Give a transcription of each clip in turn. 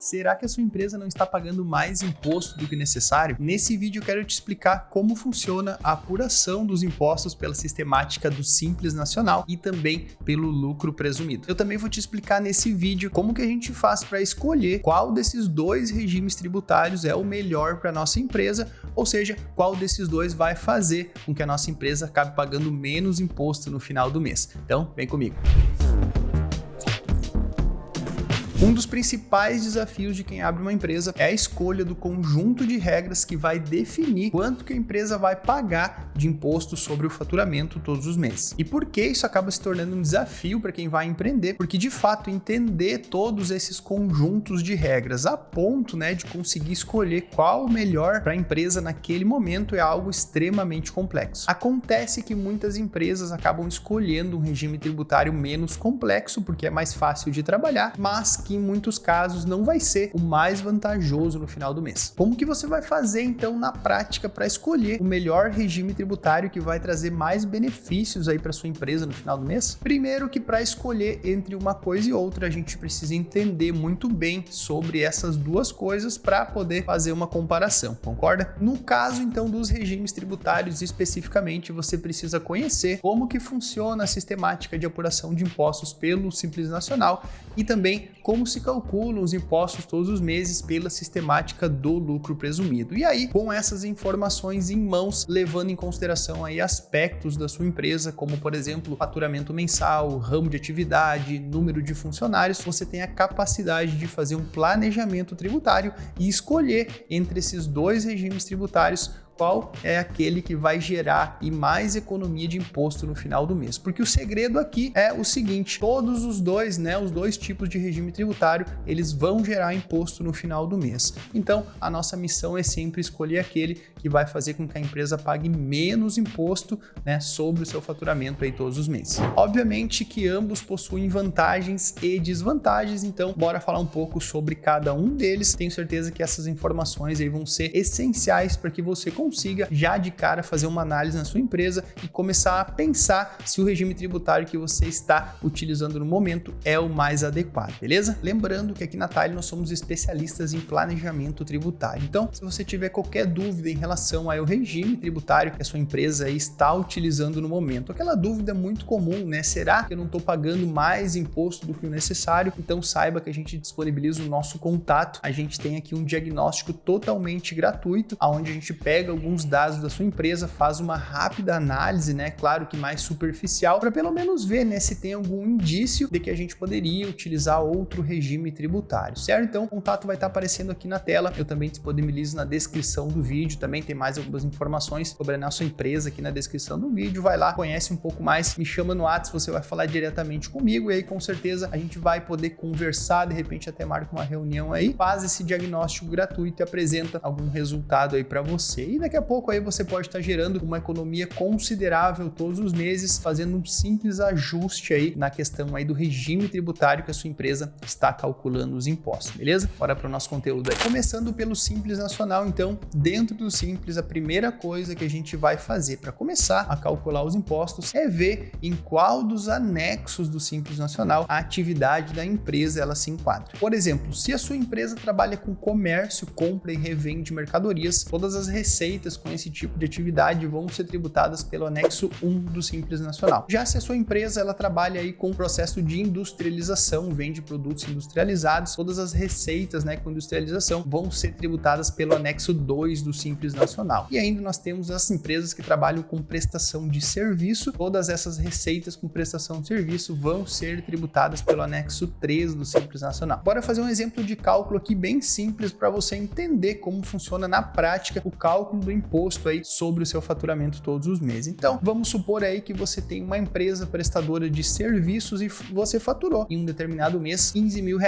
Será que a sua empresa não está pagando mais imposto do que necessário? Nesse vídeo eu quero te explicar como funciona a apuração dos impostos pela sistemática do Simples Nacional e também pelo lucro presumido. Eu também vou te explicar nesse vídeo como que a gente faz para escolher qual desses dois regimes tributários é o melhor para a nossa empresa, ou seja, qual desses dois vai fazer com que a nossa empresa acabe pagando menos imposto no final do mês. Então, vem comigo. Um dos principais desafios de quem abre uma empresa é a escolha do conjunto de regras que vai definir quanto que a empresa vai pagar de imposto sobre o faturamento todos os meses. E por que isso acaba se tornando um desafio para quem vai empreender? Porque, de fato, entender todos esses conjuntos de regras a ponto, de conseguir escolher qual o melhor para a empresa naquele momento é algo extremamente complexo. Acontece que muitas empresas acabam escolhendo um regime tributário menos complexo porque é mais fácil de trabalhar, mas que em muitos casos não vai ser o mais vantajoso no final do mês. Como que você vai fazer então na prática para escolher o melhor regime tributário que vai trazer mais benefícios aí para sua empresa no final do mês? Primeiro que para escolher entre uma coisa e outra, a gente precisa entender muito bem sobre essas duas coisas para poder fazer uma comparação, concorda? No caso então dos regimes tributários especificamente, você precisa conhecer como que funciona a sistemática de apuração de impostos pelo Simples Nacional e também como se calculam os impostos todos os meses pela sistemática do lucro presumido. E aí, com essas informações em mãos, levando em consideração aí aspectos da sua empresa, como por exemplo, faturamento mensal, ramo de atividade, número de funcionários, você tem a capacidade de fazer um planejamento tributário e escolher entre esses dois regimes tributários qual é aquele que vai gerar e mais economia de imposto no final do mês. Porque o segredo aqui é o seguinte, todos os dois tipos de regime tributário, eles vão gerar imposto no final do mês. Então, a nossa missão é sempre escolher aquele que vai fazer com que a empresa pague menos imposto, sobre o seu faturamento aí todos os meses. Obviamente que ambos possuem vantagens e desvantagens, então bora falar um pouco sobre cada um deles. Tenho certeza que essas informações aí vão ser essenciais para que você consiga já de cara fazer uma análise na sua empresa e começar a pensar se o regime tributário que você está utilizando no momento é o mais adequado, beleza? Lembrando que aqui na Tile nós somos especialistas em planejamento tributário. Então, se você tiver qualquer dúvida em relação ao regime tributário que a sua empresa está utilizando no momento, aquela dúvida muito comum, será que eu não estou pagando mais imposto do que o necessário? Então saiba que a gente disponibiliza o nosso contato. A gente tem aqui um diagnóstico totalmente gratuito, onde a gente pega alguns dados da sua empresa, faz uma rápida análise, claro que mais superficial, para pelo menos ver, se tem algum indício de que a gente poderia utilizar outro regime tributário, certo? Então, o contato vai estar aparecendo aqui na tela, eu também disponibilizo na descrição do vídeo, também tem mais algumas informações sobre a nossa empresa aqui na descrição do vídeo, vai lá, conhece um pouco mais, me chama no WhatsApp, você vai falar diretamente comigo e aí com certeza a gente vai poder conversar, de repente até marca uma reunião aí, faz esse diagnóstico gratuito e apresenta algum resultado aí para você. E daqui a pouco aí você pode estar gerando uma economia considerável todos os meses, fazendo um simples ajuste aí na questão aí do regime tributário que a sua empresa está calculando os impostos, beleza? Bora para o nosso conteúdo aí. Começando pelo Simples Nacional, então, dentro do Simples, a primeira coisa que a gente vai fazer para começar a calcular os impostos é ver em qual dos anexos do Simples Nacional a atividade da empresa ela se enquadra. Por exemplo, se a sua empresa trabalha com comércio, compra e revende mercadorias, todas as receitas com esse tipo de atividade vão ser tributadas pelo anexo 1 do Simples Nacional. Já se a sua empresa ela trabalha aí com o processo de industrialização, vende produtos industrializados, todas as receitas com industrialização vão ser tributadas pelo anexo 2 do Simples Nacional. E ainda nós temos as empresas que trabalham com prestação de serviço, todas essas receitas com prestação de serviço vão ser tributadas pelo anexo 3 do Simples Nacional. Bora fazer um exemplo de cálculo aqui bem simples para você entender como funciona na prática o cálculo do imposto aí sobre o seu faturamento todos os meses. Então, vamos supor aí que você tem uma empresa prestadora de serviços e você faturou em um determinado mês R$15 mil.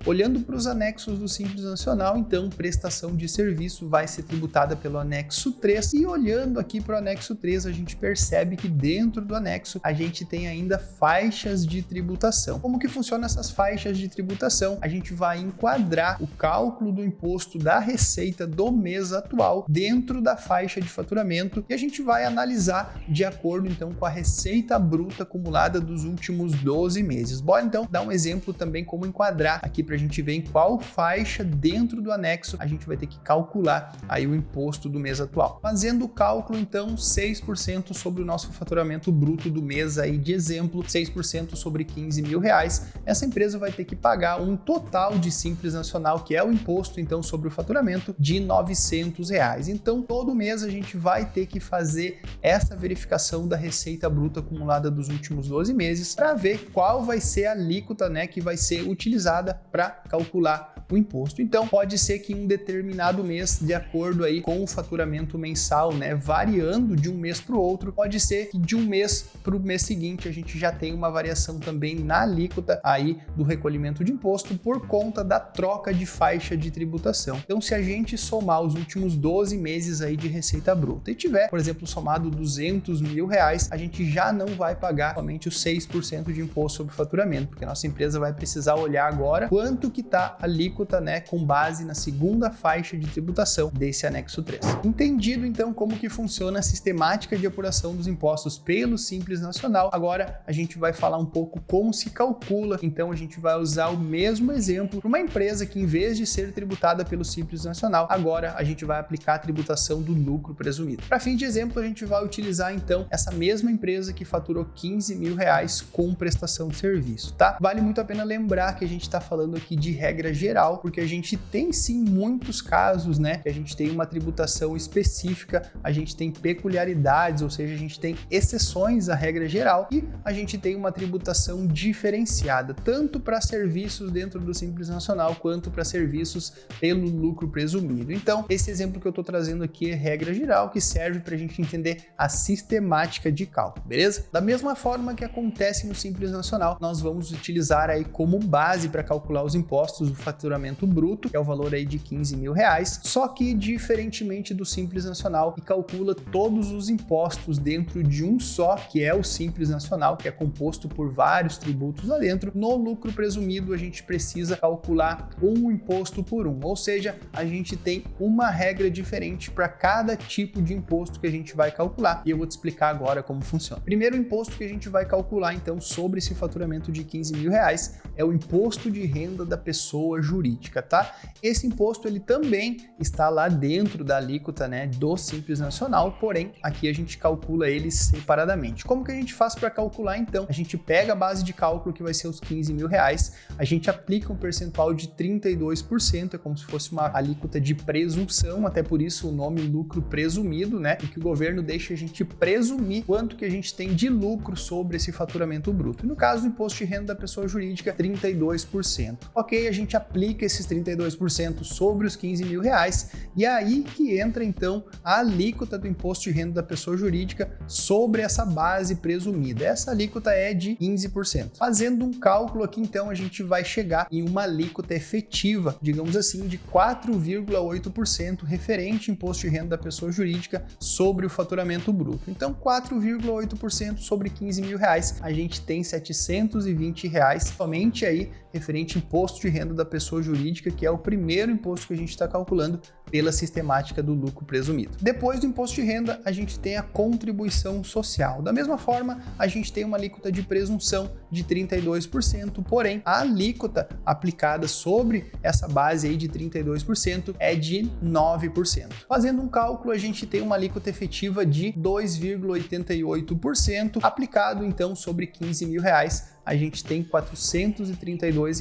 Olhando para os anexos do Simples Nacional, então, prestação de serviço vai ser tributada pelo anexo 3 e olhando aqui para o anexo 3, a gente percebe que dentro do anexo a gente tem ainda faixas de tributação. Como que funcionam essas faixas de tributação? A gente vai enquadrar o cálculo do imposto da receita do mês atual dentro da faixa de faturamento e a gente vai analisar de acordo então com a receita bruta acumulada dos últimos 12 meses. Bora então dar um exemplo também como enquadrar aqui para a gente ver em qual faixa dentro do anexo a gente vai ter que calcular aí o imposto do mês atual. Fazendo o cálculo então, 6% sobre o nosso faturamento bruto do mês aí de exemplo, 6% sobre 15 mil reais, essa empresa vai ter que pagar um total de Simples Nacional, que é o imposto então sobre o faturamento, de R$900. Então todo mês a gente vai ter que fazer essa verificação da receita bruta acumulada dos últimos 12 meses para ver qual vai ser a alíquota, né, que vai ser utilizada para calcular o imposto. Então pode ser que em um determinado mês, de acordo aí com o faturamento mensal, né, variando de um mês para o outro, pode ser que de um mês para o mês seguinte a gente já tenha uma variação também na alíquota aí do recolhimento de imposto por conta da troca de faixa de tributação. Então se a gente somar os últimos 12 meses aí de receita bruta e tiver, por exemplo, somado 200 mil reais, a gente já não vai pagar somente os 6% de imposto sobre faturamento, porque a nossa empresa vai precisar olhar agora quanto que está a alíquota, né, com base na segunda faixa de tributação desse anexo 3. Entendido então como que funciona a sistemática de apuração dos impostos pelo Simples Nacional, agora a gente vai falar um pouco como se calcula. Então a gente vai usar o mesmo exemplo para uma empresa que, em vez de ser tributada pelo Simples Nacional, agora a gente vai aplicar a tributação do lucro presumido. Para fim de exemplo, a gente vai utilizar então essa mesma empresa que faturou 15 mil reais com prestação de serviço, tá? Vale muito a pena lembrar que a gente está falando aqui de regra geral, porque a gente tem sim muitos casos, né, que a gente tem uma tributação específica, a gente tem peculiaridades, ou seja, a gente tem exceções à regra geral e a gente tem uma tributação diferenciada, tanto para serviços dentro do Simples Nacional quanto para serviços pelo lucro presumido. Então, esse exemplo que eu estou trazendo aqui é regra geral, que serve para a gente entender a sistemática de cálculo, beleza? Da mesma forma que acontece no Simples Nacional, nós vamos utilizar aí como base para calcular os impostos do faturamento bruto, que é o valor aí de 15 mil reais, só que diferentemente do Simples Nacional, que calcula todos os impostos dentro de um só, que é o Simples Nacional, que é composto por vários tributos lá dentro. No lucro presumido, a gente precisa calcular um imposto por um, ou seja, a gente tem uma regra diferente para cada tipo de imposto que a gente vai calcular, e eu vou te explicar agora como funciona. Primeiro imposto que a gente vai calcular então sobre esse faturamento de 15 mil reais é o imposto de renda da pessoa jurídica, tá? Esse imposto ele também está lá dentro da alíquota, né, do Simples Nacional, porém aqui a gente calcula ele separadamente. Como que a gente faz para calcular então? A gente pega a base de cálculo que vai ser os 15 mil reais, a gente aplica um percentual de 32%, é como se fosse uma alíquota de presunção, até por isso o nome lucro presumido, né, porque o governo deixa a gente presumir quanto que a gente tem de lucro sobre esse faturamento bruto. E no caso do imposto de renda da pessoa jurídica, 32%. Ok, a gente aplica esses 32% sobre os 15 mil reais e é aí que entra então a alíquota do imposto de renda da pessoa jurídica sobre essa base presumida. Essa alíquota é de 15%. Fazendo um cálculo aqui então, a gente vai chegar em uma alíquota efetiva, digamos assim, de 4,8% referente ao imposto de renda da pessoa jurídica sobre o faturamento bruto. Então 4,8% sobre 15 mil reais, a gente tem 720 reais somente aí referente ao imposto de renda da pessoa jurídica, que é o primeiro imposto que a gente está calculando pela sistemática do lucro presumido. Depois do imposto de renda, a gente tem a contribuição social. Da mesma forma, a gente tem uma alíquota de presunção de 32%, porém a alíquota aplicada sobre essa base aí de 32% é de 9%. Fazendo um cálculo, a gente tem uma alíquota efetiva de 2,88%, aplicado então sobre 15 mil reais, a gente tem R$ 432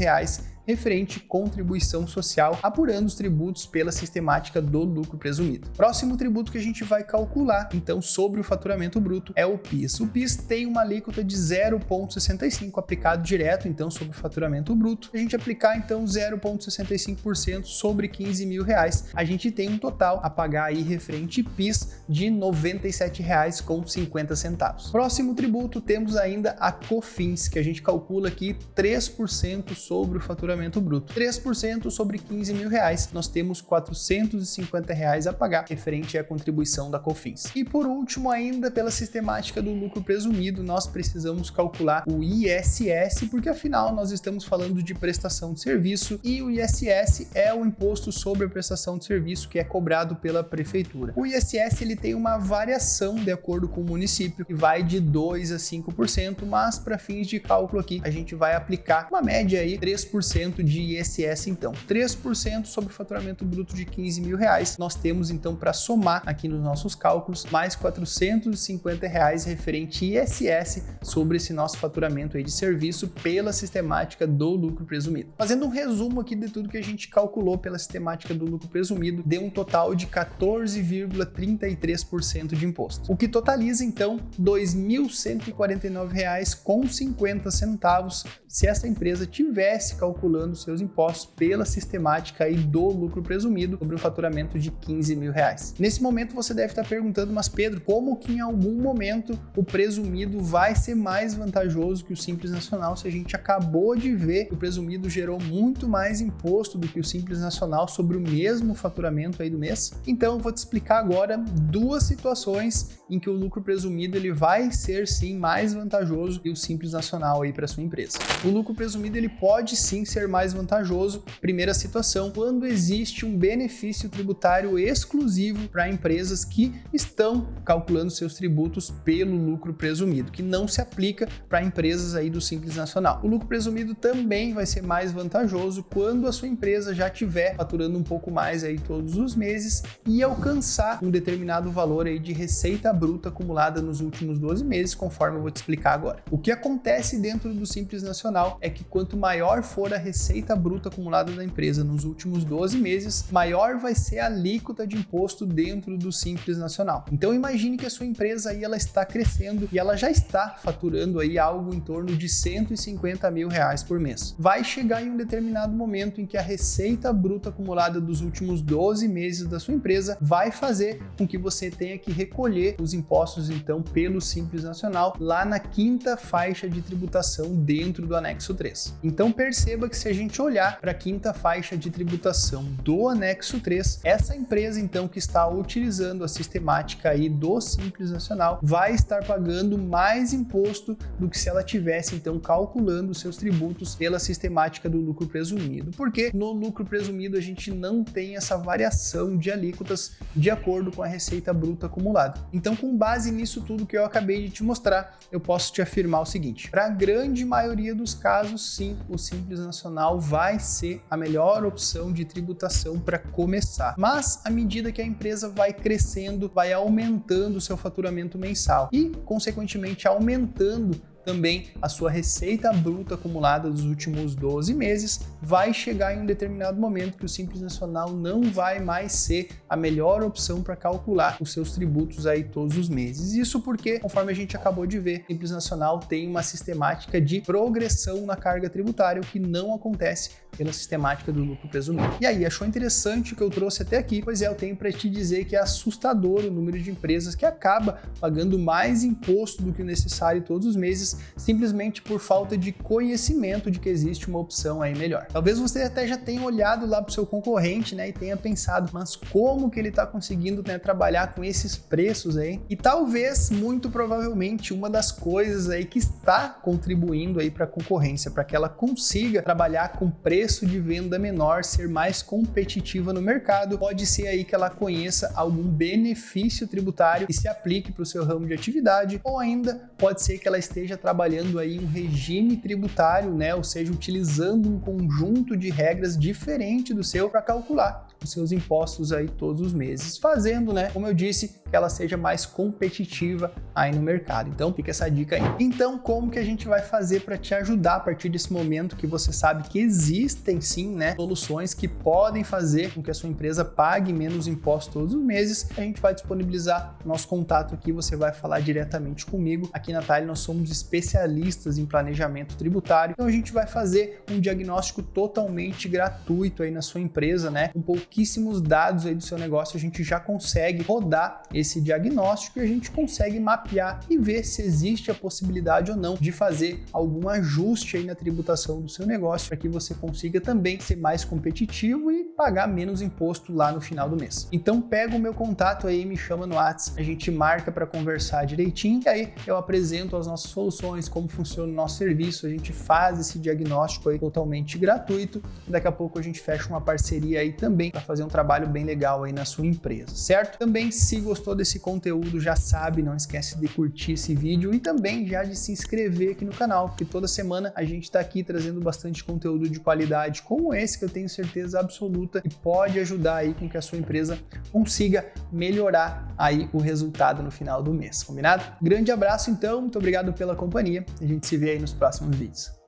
referente contribuição social, apurando os tributos pela sistemática do lucro presumido. Próximo tributo que a gente vai calcular, então, sobre o faturamento bruto é o PIS. O PIS tem uma alíquota de 0,65 aplicado direto, então, sobre o faturamento bruto. A gente aplicar, então, 0,65% sobre 15 mil reais, a gente tem um total a pagar aí referente PIS de R$ 97,50. Próximo tributo, temos ainda a COFINS, que a gente calcula aqui 3% sobre o faturamento faturamento bruto. 3% sobre 15 mil reais, nós temos 450 reais a pagar, referente à contribuição da COFINS. E por último, ainda pela sistemática do lucro presumido, nós precisamos calcular o ISS, porque afinal nós estamos falando de prestação de serviço e o ISS é o imposto sobre a prestação de serviço que é cobrado pela prefeitura. O ISS ele tem uma variação de acordo com o município, que vai de 2 a 5%, mas para fins de cálculo aqui a gente vai aplicar uma média aí 3% de ISS então. 3% sobre o faturamento bruto de 15 mil reais, nós temos então para somar aqui nos nossos cálculos mais 450 reais referente ISS sobre esse nosso faturamento aí de serviço pela sistemática do lucro presumido. Fazendo um resumo aqui de tudo que a gente calculou pela sistemática do lucro presumido, deu um total de 14,33% de imposto, o que totaliza então R$ 2.149,50 se essa empresa tivesse calculando seus impostos pela sistemática aí do lucro presumido sobre um faturamento de 15 mil reais. Nesse momento você deve estar perguntando, mas Pedro, como que em algum momento o presumido vai ser mais vantajoso que o Simples Nacional se a gente acabou de ver que o presumido gerou muito mais imposto do que o Simples Nacional sobre o mesmo faturamento aí do mês? Então eu vou te explicar agora duas situações em que o lucro presumido ele vai ser sim mais vantajoso que o Simples Nacional aí para sua empresa. O lucro presumido ele pode sim ser mais vantajoso. Primeira situação, quando existe um benefício tributário exclusivo para empresas que estão calculando seus tributos pelo lucro presumido, que não se aplica para empresas aí do Simples Nacional. O lucro presumido também vai ser mais vantajoso quando a sua empresa já estiver faturando um pouco mais aí todos os meses e alcançar um determinado valor aí de receita bruta acumulada nos últimos 12 meses, conforme eu vou te explicar agora. O que acontece dentro do Simples Nacional é que quanto maior for a receita bruta acumulada da empresa nos últimos 12 meses, maior vai ser a alíquota de imposto dentro do Simples Nacional. Então imagine que a sua empresa aí ela está crescendo e ela já está faturando aí algo em torno de 150 mil reais por mês. Vai chegar em um determinado momento em que a receita bruta acumulada dos últimos 12 meses da sua empresa vai fazer com que você tenha que recolher os impostos então pelo Simples Nacional lá na quinta faixa de tributação dentro do anexo 3. Então perceba que se a gente olhar para a quinta faixa de tributação do anexo 3, essa empresa então que está utilizando a sistemática aí do Simples Nacional vai estar pagando mais imposto do que se ela tivesse então calculando seus tributos pela sistemática do lucro presumido. Porque no lucro presumido a gente não tem essa variação de alíquotas de acordo com a receita bruta acumulada. Então, com base nisso tudo que eu acabei de te mostrar, eu posso te afirmar o seguinte: para a grande maioria dos casos, sim, o Simples Nacional vai ser a melhor opção de tributação para começar. Mas, à medida que a empresa vai crescendo, vai aumentando o seu faturamento mensal e, consequentemente, aumentando também a sua receita bruta acumulada dos últimos 12 meses, vai chegar em um determinado momento que o Simples Nacional não vai mais ser a melhor opção para calcular os seus tributos aí todos os meses. Isso porque, conforme a gente acabou de ver, o Simples Nacional tem uma sistemática de progressão na carga tributária, o que não acontece pela sistemática do lucro presumido. E aí, achou interessante o que eu trouxe até aqui? Pois é, eu tenho para te dizer que é assustador o número de empresas que acaba pagando mais imposto do que o necessário todos os meses, simplesmente por falta de conhecimento de que existe uma opção aí melhor. Talvez você até já tenha olhado lá para o seu concorrente, né, e tenha pensado, mas como que ele está conseguindo, né, trabalhar com esses preços aí? E talvez, muito provavelmente, uma das coisas aí que está contribuindo aí para a concorrência, para que ela consiga trabalhar com preço de venda menor, ser mais competitiva no mercado, pode ser aí que ela conheça algum benefício tributário que se aplique para o seu ramo de atividade, ou ainda pode ser que ela esteja trabalhando aí um regime tributário, né, ou seja, utilizando um conjunto de regras diferente do seu para calcular os seus impostos aí todos os meses, fazendo, né, como eu disse, que ela seja mais competitiva aí no mercado. Então fica essa dica aí. Então, como que a gente vai fazer para te ajudar a partir desse momento que você sabe que existem sim, né, soluções que podem fazer com que a sua empresa pague menos impostos todos os meses? A gente vai disponibilizar nosso contato aqui, você vai falar diretamente comigo. Aqui na Thalia nós somos especialistas em planejamento tributário, então a gente vai fazer um diagnóstico totalmente gratuito aí na sua empresa, né, com pouquíssimo pouquíssimos dados aí do seu negócio, a gente já consegue rodar esse diagnóstico e a gente consegue mapear e ver se existe a possibilidade ou não de fazer algum ajuste aí na tributação do seu negócio para que você consiga também ser mais competitivo e pagar menos imposto lá no final do mês. Então pega o meu contato aí, me chama no WhatsApp, a gente marca para conversar direitinho e aí eu apresento as nossas soluções, como funciona o nosso serviço, a gente faz esse diagnóstico aí totalmente gratuito e daqui a pouco a gente fecha uma parceria aí também para fazer um trabalho bem legal aí na sua empresa, certo? Também, se gostou desse conteúdo, já sabe, não esquece de curtir esse vídeo e também já de se inscrever aqui no canal, porque toda semana a gente está aqui trazendo bastante conteúdo de qualidade como esse que eu tenho certeza absoluta e pode ajudar aí com que a sua empresa consiga melhorar aí o resultado no final do mês, combinado? Grande abraço então, muito obrigado pela companhia, a gente se vê aí nos próximos vídeos.